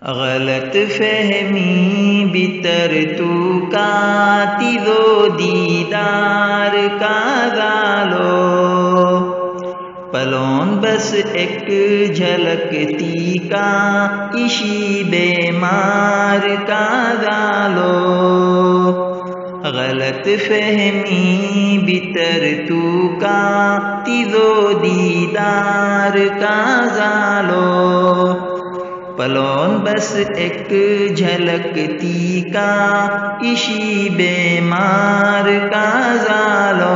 غلط فہمی بتر تو کاتی دو دیدار کا زالو پلون بس ایک جھلکتی کا اسی بیمار کا زالو غلط فہمی بتر تو کاتی دو دیدار کا زالو پلون بس ایک جھلکتی کا اسی بیمار کا زالو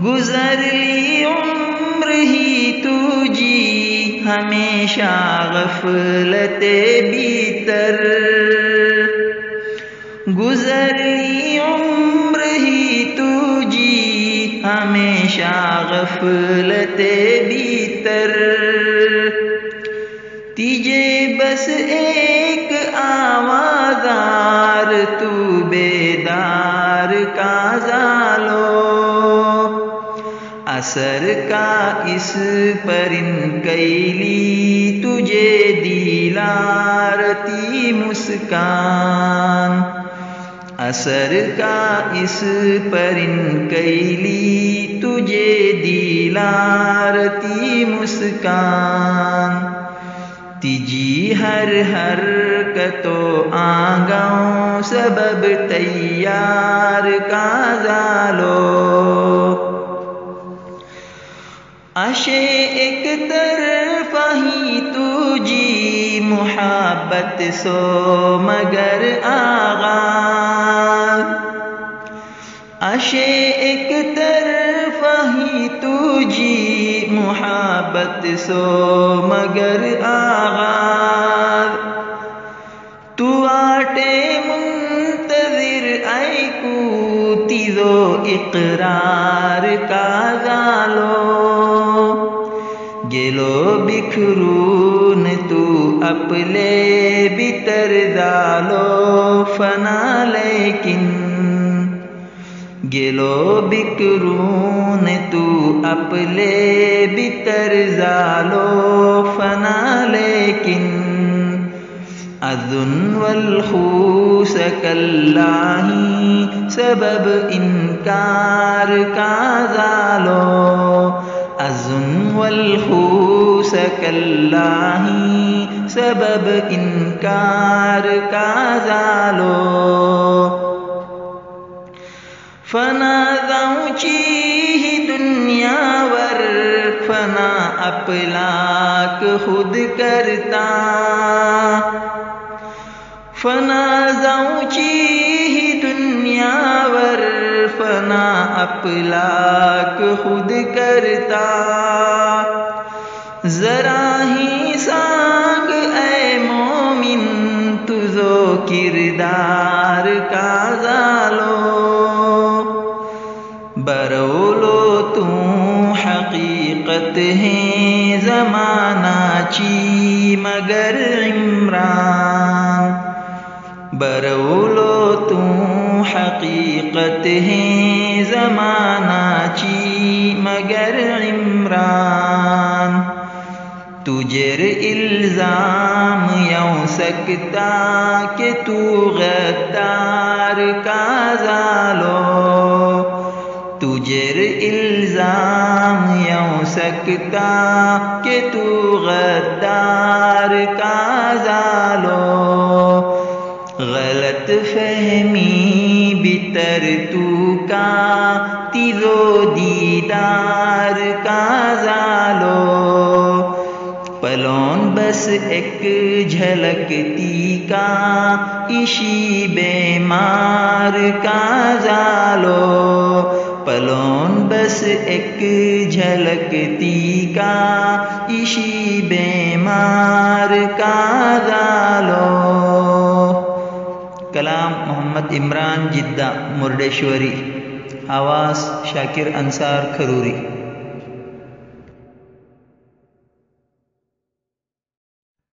گزر لی عمر ہی تجھی ہمیشہ غفلت بیتر گزر لی عمر ہی تجھی ہمیشہ غفلت بیتر تیجے بس ایک آوازار تو بیدار کا زالو اثر کا اس پرن کیلی تجھے دیلارتی مسکان اثر کا اس پرن کیلی تجھے دیلارتی مسکان تیجی ہر حرکت و آنگوں سبب تیار کا زالو اشے ایک طرف ہی تجھی محبت سو مگر آغاز اشے ایک طرف ہی تجھی محبت سو مگر آغاز تو آٹے منتظر اے کوتی دو اقرار کا زالو گلو بکھرون تو اپلے بتر زالو فنا لیکن گلو بکرون تو اپلے بتر زالو فنا لیکن اذن والخوس کاللہ سبب انکار کا زالو اذن والخوس کاللہ سبب انکار کا زالو فنا زوچی دنیا ور فنا اپلاک خود کرتا فنا زوچی دنیا ور فنا اپلاک خود کرتا ذرا ہی سانگ اے مومن تجھو کردار کا زالو برولو تو حقیقت ہے زمانہ چی مگر عمران برولو تو حقیقت ہے زمانہ چی مگر عمران تجھر الزام یوں سکتا کہ تو غدار کا زالو تجھر الزام یوں سکتا کہ تو غدار کا زالو غلط فہمی بتر تو کا تیزو دیدار کا زالو پلون بس ایک جھلکتی کا اسی بیمار کا زالو پلون بس ایک جھلکتی کا اسی بیمار کا زالو کلام محمد عمران جدہ مردیشوری آواز شاکر انصار کھروری